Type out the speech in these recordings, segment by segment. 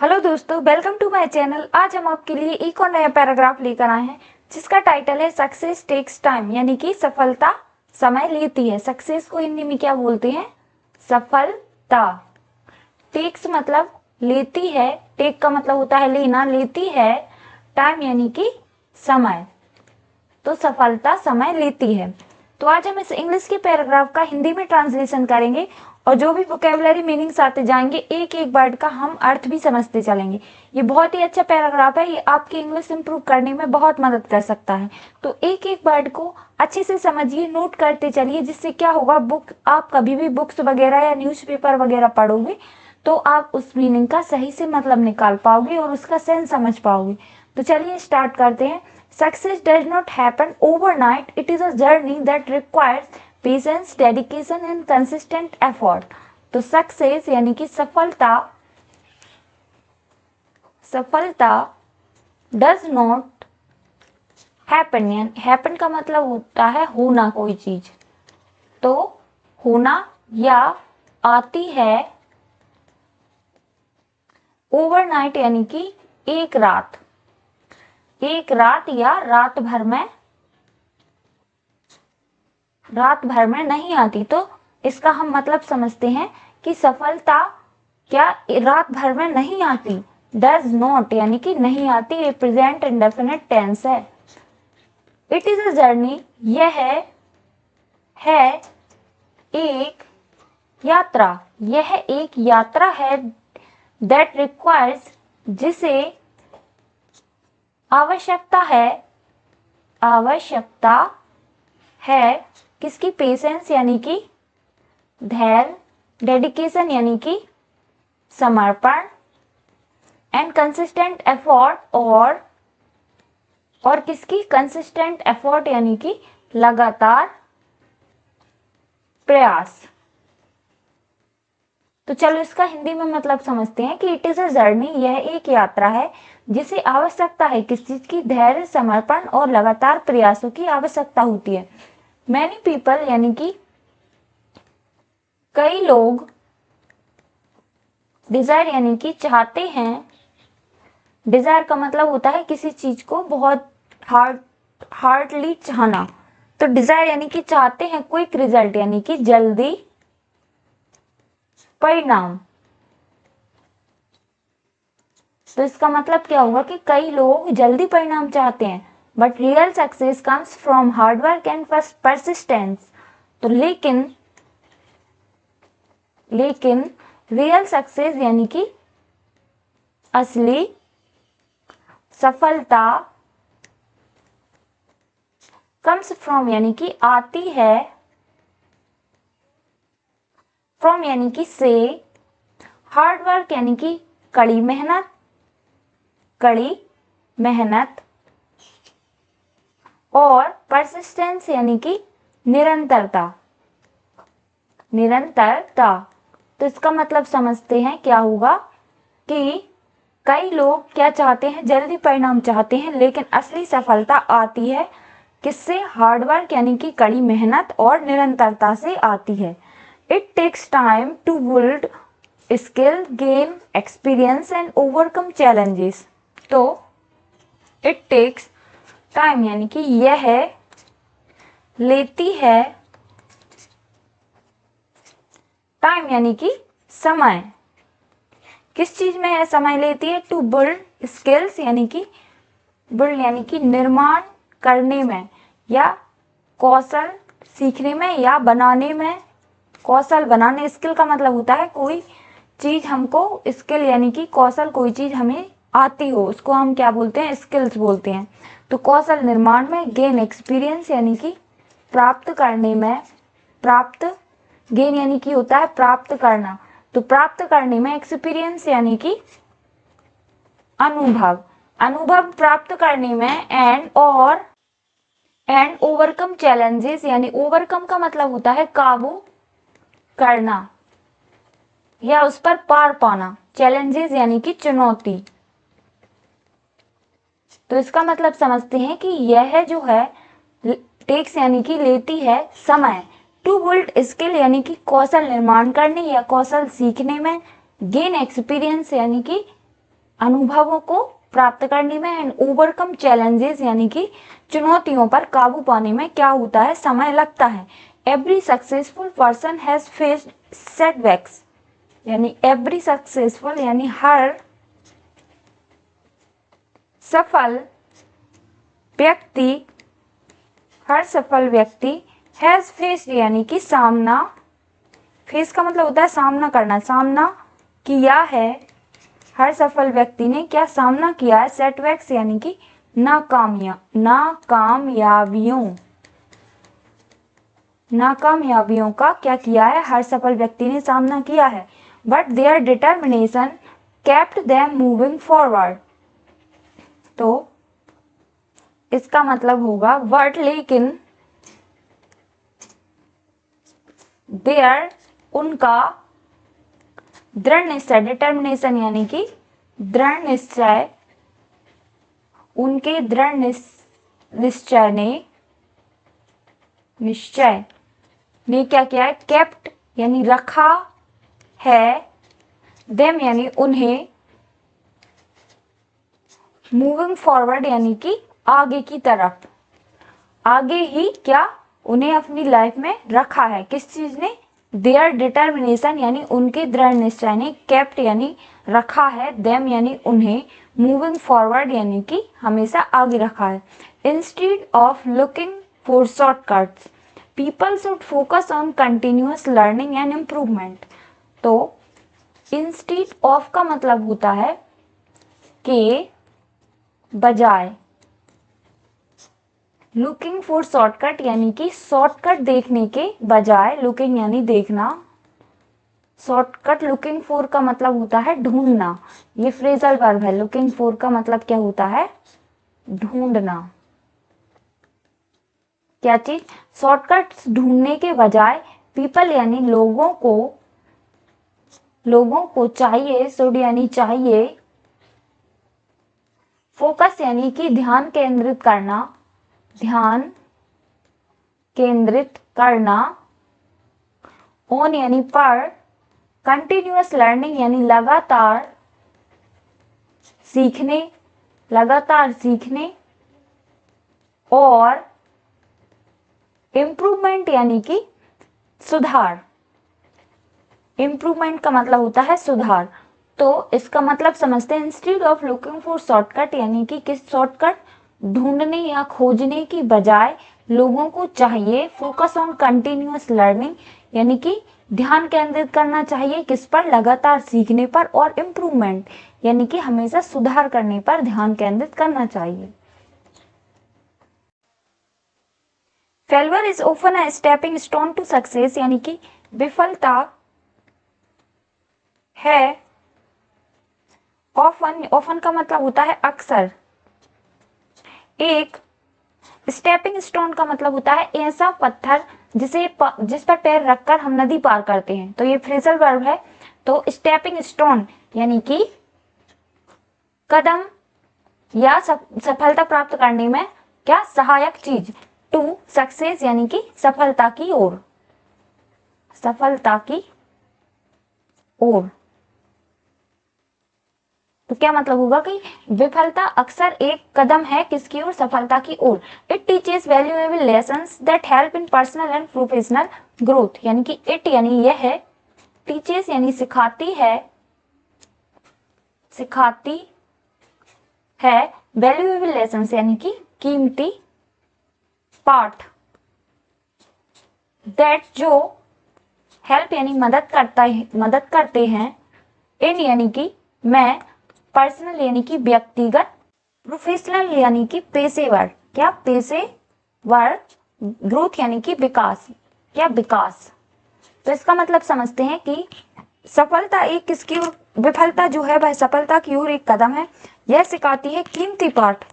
Hello दोस्तों, welcome to my channel. आज हम आपके लिए एक और नया पैराग्राफ लेकर आए हैं जिसका टाइटल है सक्सेस टेक्स टाइम, यानी कि सफलता समय लेती है। सक्सेस को हिंदी में क्या बोलते हैं? सफलता। टेक्स मतलब लेती है, टेक का मतलब होता है लेना, लेती है। टाइम यानी कि समय, तो सफलता समय लेती है। तो आज हम इस इंग्लिश के पैराग्राफ का हिंदी में ट्रांसलेशन करेंगे और जो भी वोकेबुलरी मीनिंग्स आते जाएंगे, एक एक वर्ड का हम अर्थ भी समझते चलेंगे। ये बहुत ही अच्छा पैराग्राफ है, ये आपकी इंग्लिश इंप्रूव करने में बहुत मदद कर सकता है। तो एक एक वर्ड को अच्छे से समझिए, नोट करते चलिए, जिससे क्या होगा, आप कभी भी बुक्स वगैरह या न्यूज़पेपर वगैरह पढ़ोगे तो आप उस मीनिंग का सही से मतलब निकाल पाओगे और उसका सेंस समझ पाओगे। तो चलिए स्टार्ट करते हैं। Success does not happen overnight. It is a journey that requires patience, dedication and consistent effort. तो सक्सेस यानी कि सफलता, सफलता डज नॉट हैपन, यानी हैपन का मतलब होता है होना, कोई चीज तो होना या आती है। ओवरनाइट यानी कि एक रात, एक रात या रात भर में नहीं आती। तो इसका हम मतलब समझते हैं कि सफलता क्या रात भर में नहीं आती। डज नॉट यानी कि नहीं आती, ये प्रेजेंट इंडेफिनिट टेंस है। इट इज अ जर्नी, यह है एक यात्रा, यह एक यात्रा है। दैट रिक्वायर्स, जिसे आवश्यकता है, आवश्यकता है किसकी? पेशेंस यानी कि धैर्य, डेडिकेशन यानी कि समर्पण, एंड कंसिस्टेंट एफर्ट, और किसकी? कंसिस्टेंट एफर्ट यानी कि लगातार प्रयास। तो चलो इसका हिंदी में मतलब समझते हैं कि इट इज अ जर्नी, यह एक यात्रा है जिसे आवश्यकता है किस चीज की? धैर्य, समर्पण और लगातार प्रयासों की आवश्यकता होती है। मैनी पीपल यानी कि कई लोग, डिजायर यानी कि चाहते हैं। डिजायर का मतलब होता है किसी चीज को बहुत हार्डली चाहना। तो डिजायर यानी कि चाहते हैं। क्विक रिजल्ट यानी कि जल्दी परिणाम। तो इसका मतलब क्या होगा कि कई लोग जल्दी परिणाम चाहते हैं, but real success comes from hard work and persistence. तो लेकिन रियल सक्सेस यानी कि असली सफलता, कम्स फ्रॉम यानी कि आती है, फ्रॉम यानी कि से, हार्डवर्क यानी कि कड़ी मेहनत, और परसिस्टेंस यानी कि निरंतरता। तो इसका मतलब समझते हैं क्या होगा कि कई लोग क्या चाहते हैं? जल्दी परिणाम चाहते हैं, लेकिन असली सफलता आती है किससे? हार्डवर्क यानी कि कड़ी मेहनत और निरंतरता से आती है। It takes time to build skill, gain experience and overcome challenges. तो इट टेक्स टाइम यानी कि यह लेती है, टाइम यानी कि समय, किस चीज में है समय लेती है? टू बिल्ड स्किल्स यानी कि बिल्ड यानी कि निर्माण करने में, या कौशल सीखने में या बनाने में। कौशल बनाने, स्किल का मतलब होता है कोई चीज हमको, स्किल यानी कि कौशल, कोई चीज हमें आती हो उसको हम क्या बोलते हैं? स्किल्स बोलते हैं। तो कौशल निर्माण में, गेन एक्सपीरियंस यानी कि प्राप्त करने में, गेन यानी कि होता है प्राप्त करना, तो प्राप्त करने में, एक्सपीरियंस यानी कि अनुभव प्राप्त करने में, एंड ओवरकम चैलेंजेस यानी ओवरकम का मतलब होता है काबू करना या उस पर पार पाना। चैलेंजेस यानी कि चुनौती। तो इसका मतलब समझते हैं कि यह जो है टेक्स यानी कि लेती है समय, टू बिल्ड स्किल यानी कि कौशल निर्माण करने या कौशल सीखने में, गेन एक्सपीरियंस यानी कि अनुभवों को प्राप्त करने में, एंड ओवरकम चैलेंजेस यानी कि चुनौतियों पर काबू पाने में क्या होता है, समय लगता है। Every successful person has faced setbacks, यानी एवरी सक्सेसफुल यानी हर सफल व्यक्ति, हर सफल व्यक्ति हैज फेस्ड यानी कि सामना, फेस का मतलब होता है सामना करना, सामना किया है, हर सफल व्यक्ति ने क्या सामना किया है, सेटबैक्स यानी कि नाकामयाबियों का क्या किया है, हर सफल व्यक्ति ने सामना किया है। But their determination kept them moving forward, तो इसका मतलब होगा बट लेकिन, देयर उनका, दृढ़ निश्चय, डिटर्मिनेशन यानी कि दृढ़ निश्चय, उनके दृढ़ निश्चय ने क्या किया है, केप्ट यानी रखा है, देम यानी उन्हें, मूविंग फॉरवर्ड यानी कि आगे की तरफ, आगे ही क्या उन्हें अपनी लाइफ में रखा है, किस चीज ने, देयर डिटर्मिनेशन यानी उनके दृढ़ निश्चय ने, केप्ट यानी रखा है, देम यानी उन्हें, मूविंग फॉरवर्ड यानी कि हमेशा आगे रखा है। Instead of looking for shortcuts people should focus on continuous learning and improvement, तो इंस्टेड ऑफ का मतलब होता है के बजाय, लुकिंग फॉर शॉर्टकट यानी कि शॉर्टकट देखने के बजाय, लुकिंग यानी देखना, शॉर्टकट, लुकिंग फॉर का मतलब होता है ढूंढना, ये फ्रेजल वर्ब है, लुकिंग फॉर का मतलब क्या होता है, ढूंढना, क्या चीज, शॉर्टकट ढूंढने के बजाय, पीपल यानी लोगों को चाहिए, शुड यानी चाहिए, फोकस यानी कि ध्यान केंद्रित करना, ऑन यानी पर, कंटिन्यूअस लर्निंग यानी लगातार सीखने, और इम्प्रूवमेंट यानी कि सुधार, इम्प्रूवमेंट का मतलब होता है सुधार। तो इसका मतलब समझते हैं, instead of looking for shortcut यानी कि किस शॉर्टकट ढूंढने या खोजने की बजाय लोगों को चाहिए, फोकस ऑन कंटिन्यूअस लर्निंग यानी कि ध्यान केंद्रित करना चाहिए किस पर, लगातार सीखने पर, और इम्प्रूवमेंट यानी कि हमेशा सुधार करने पर ध्यान केंद्रित करना चाहिए। Failure is often a stepping stone to success यानी कि विफलता है, ऑफन का मतलब होता है अक्सर, एक स्टेपिंग स्टोन का मतलब होता है ऐसा पत्थर जिस पर पैर रखकर हम नदी पार करते हैं, तो ये फ्रेजल वर्ब है। तो स्टेपिंग स्टोन यानी कि कदम या सफलता प्राप्त करने में क्या सहायक चीज, टू सक्सेस यानी कि सफलता की ओर, तो क्या मतलब होगा कि विफलता अक्सर एक कदम है किसकी ओर, सफलता की ओर। It teaches valuable lessons that help in personal and professional growth यानी कि इट यानी यह है, टीचेस यानी सिखाती है, वैल्यूएबल लेसन्स यानी कि कीमती पाठ, दैट जो, हेल्प यानी मदद करते हैं, इन यानी कि मैं, पर्सनल यानी कि व्यक्तिगत, प्रोफेशनल यानी कि पेशेवर, क्या पेशेवर, ग्रोथ यानी कि विकास, क्या विकास। तो इसका मतलब समझते हैं कि सफलता एक किसकी ओर, विफलता जो है वह सफलता की ओर एक कदम है, यह सिखाती है कीमती पाठ,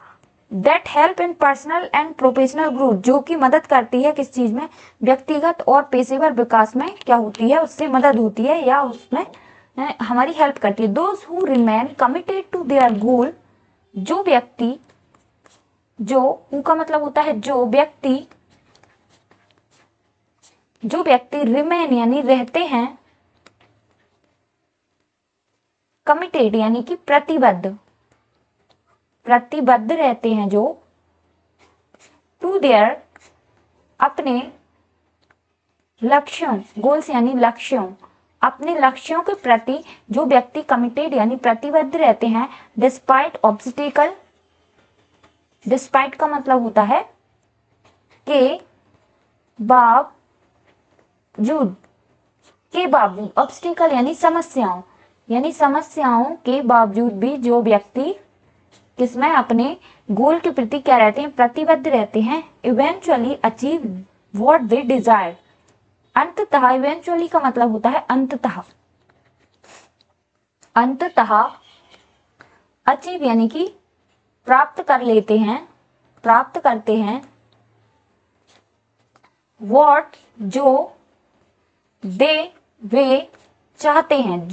that help in personal and professional growth जो कि मदद करती है किस चीज में, व्यक्तिगत और पेशेवर विकास में क्या होती है, उससे मदद होती है या उसमें हमारी हेल्प करती है। Those who remain committed to their goal, जो व्यक्ति, जो हु का मतलब होता है जो व्यक्ति रिमेन यानी रहते हैं, कमिटेड यानी कि प्रतिबद्ध रहते हैं जो टू देयर अपने लक्ष्यों, गोल्स यानी लक्ष्यों, अपने लक्ष्यों के प्रति जो व्यक्ति कमिटेड यानी प्रतिबद्ध रहते हैं, डिस्पाइट ऑब्स्टिकल, डिस्पाइट का मतलब होता है के बावजूद, ऑब्स्टिकल यानी समस्याओं के बावजूद भी जो व्यक्ति किसमें अपने गोल के प्रति क्या रहते हैं, प्रतिबद्ध रहते हैं, eventually achieve what they desire, अंततः, इवेंचुअली का मतलब होता है अंततः अचीव यानी कि प्राप्त करते हैं व्हाट वे चाहते हैं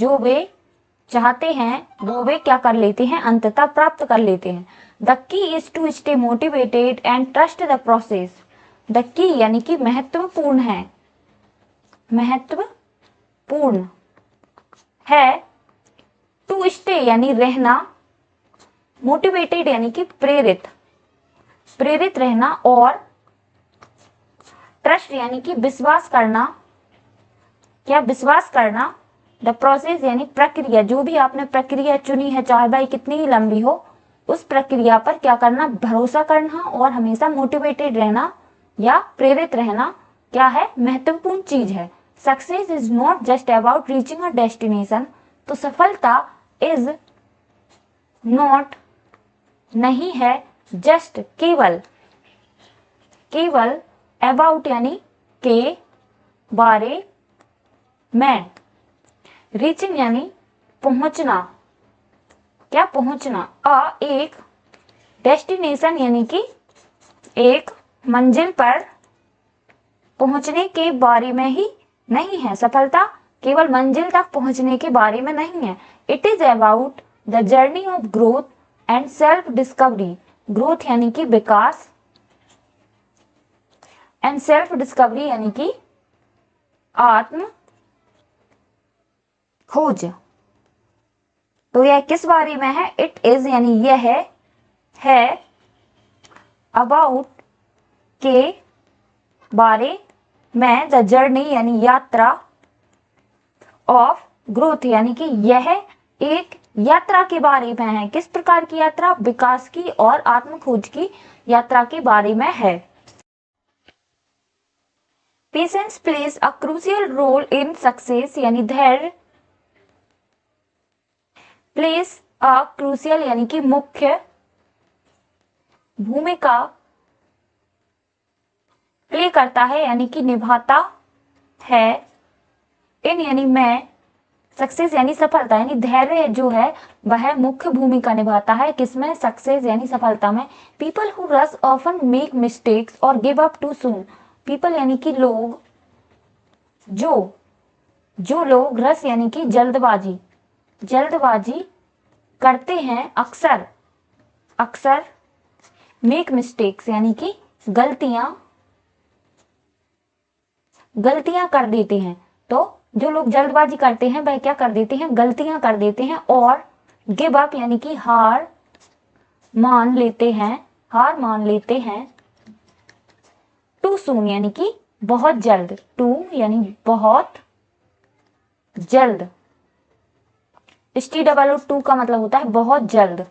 वो वे क्या कर लेते हैं, अंततः प्राप्त कर लेते हैं। The key is to stay motivated and trust the process. The key यानी कि महत्वपूर्ण है, टू स्टे यानी रहना, मोटिवेटेड यानी कि प्रेरित रहना, और ट्रस्ट यानी कि विश्वास करना, द प्रोसेस यानी प्रक्रिया, जो भी आपने प्रक्रिया चुनी है चाहे भाई कितनी ही लंबी हो, उस प्रक्रिया पर क्या करना, भरोसा करना, और हमेशा मोटिवेटेड रहना या प्रेरित रहना क्या है, महत्वपूर्ण चीज है। Success is not just about reaching a destination, तो सफलता इज नॉट नहीं है जस्ट केवल अबाउट यानी के बारे में, रीचिंग यानी पहुंचना, एक डेस्टिनेशन यानी कि एक मंजिल पर पहुंचने के बारे में ही नहीं है, सफलता केवल मंजिल तक पहुंचने के बारे में नहीं है। It is about the journey of growth and self discovery, growth यानी कि विकास, एंड सेल्फ डिस्कवरी यानी कि आत्म खोज। तो यह किस बारे में है, इट इज यानी यह है, अबाउट के बारे में, द जर्नी यानी यात्रा, ऑफ ग्रोथ यानी कि यह एक यात्रा के बारे में है। किस प्रकार की यात्रा, विकास की और आत्म खोज की यात्रा के बारे में है। Patience plays a crucial role in success यानी धैर्य प्लेस अ क्रूशियल यानी कि मुख्य भूमिका प्ले करता है यानी कि निभाता है, इन यानी मैं, सक्सेस यानी सफलता, यानी धैर्य जो है वह मुख्य भूमिका निभाता है किसमें, सक्सेस यानी सफलता में। People who rush often make mistakes और give up too soon, people यानी कि लोग, जो लोग, रश यानी कि जल्दबाजी करते हैं अक्सर, मेक मिस्टेक्स यानी कि गलतियां कर देते हैं। तो जो लोग जल्दबाजी करते हैं वह क्या कर देते हैं, गलतियां कर देते हैं। और गिव अप यानी कि हार मान लेते हैं। टू सून यानी कि बहुत जल्द, टू यानी बहुत जल्द, TOO का मतलब होता है बहुत जल्द,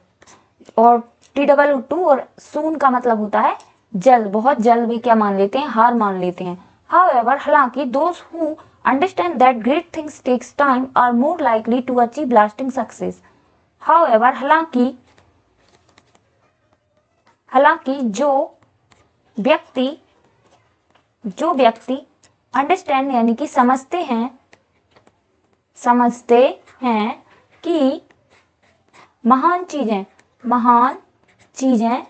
और TOO और सून का मतलब होता है जल्द, बहुत जल्द भी क्या मान लेते हैं, हार मान लेते हैं। However, हालांकि those who understand that great things takes time are more likely to achieve lasting success. However, हालांकि जो व्यक्ति अंडरस्टैंड यानी कि समझते हैं कि महान चीजें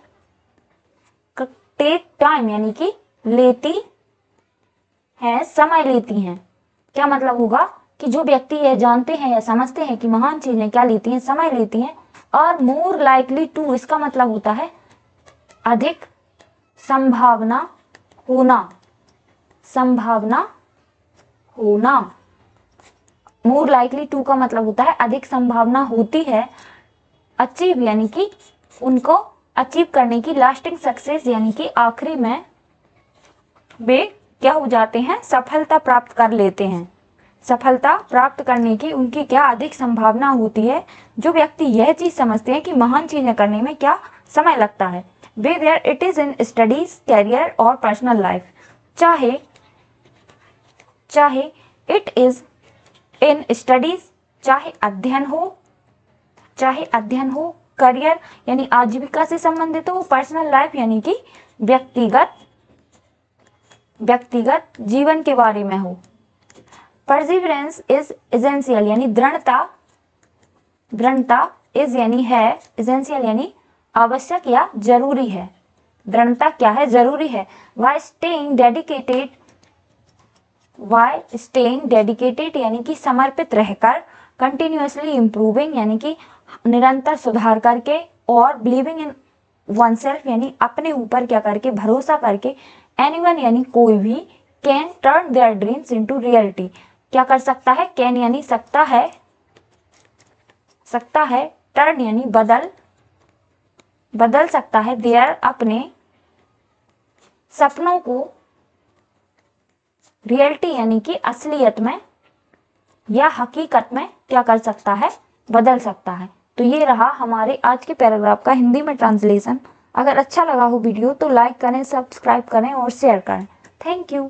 टेक टाइम यानी कि समय लेती हैं। क्या मतलब होगा कि जो व्यक्ति यह जानते हैं या समझते हैं कि महान चीजें क्या लेती हैं, समय लेती हैं। और मोर लाइकली टू, इसका मतलब होता है अधिक संभावना होना, मोर लाइकली टू का मतलब होता है अधिक संभावना होती है, अचीव यानी कि उनको अचीव करने की, लास्टिंग सक्सेस यानी कि आखिरी में वे क्या हो जाते हैं, सफलता प्राप्त कर लेते हैं। सफलता प्राप्त करने की उनकी क्या अधिक संभावना होती है। जो व्यक्ति यह चीज समझते हैं कि महान चीजें करने में क्या समय लगता है, whether it is in studies, career और पर्सनल लाइफ, चाहे इट इज इन स्टडीज, चाहे अध्ययन हो, करियर यानी आजीविका से संबंधित हो, पर्सनल लाइफ यानी कि व्यक्तिगत जीवन के बारे में हो। परसिवरेंस इज एसेंशियल यानी दृढ़ता इज यानी है, एसेंशियल यानी आवश्यक या जरूरी है। दृढ़ता क्या है, जरूरी है। वाई स्टेइंग डेडिकेटेड यानी कि समर्पित रहकर, कंटिन्यूअसली इम्प्रूविंग यानी कि निरंतर सुधार करके, और बिलीविंग इन वनसेल्फ यानी अपने ऊपर क्या करके, भरोसा करके, एनीवन यानी कोई भी, can turn their dreams into reality, क्या कर सकता है, कैन यानी सकता है, टर्न यानी बदल सकता है, देयर अपने सपनों को, रियलिटी यानी कि असलियत में या हकीकत में क्या कर सकता है, बदल सकता है। तो ये रहा हमारे आज के पैराग्राफ का हिंदी में ट्रांसलेशन। अगर अच्छा लगा हो वीडियो तो लाइक करें, सब्सक्राइब करें और शेयर करें। Thank you.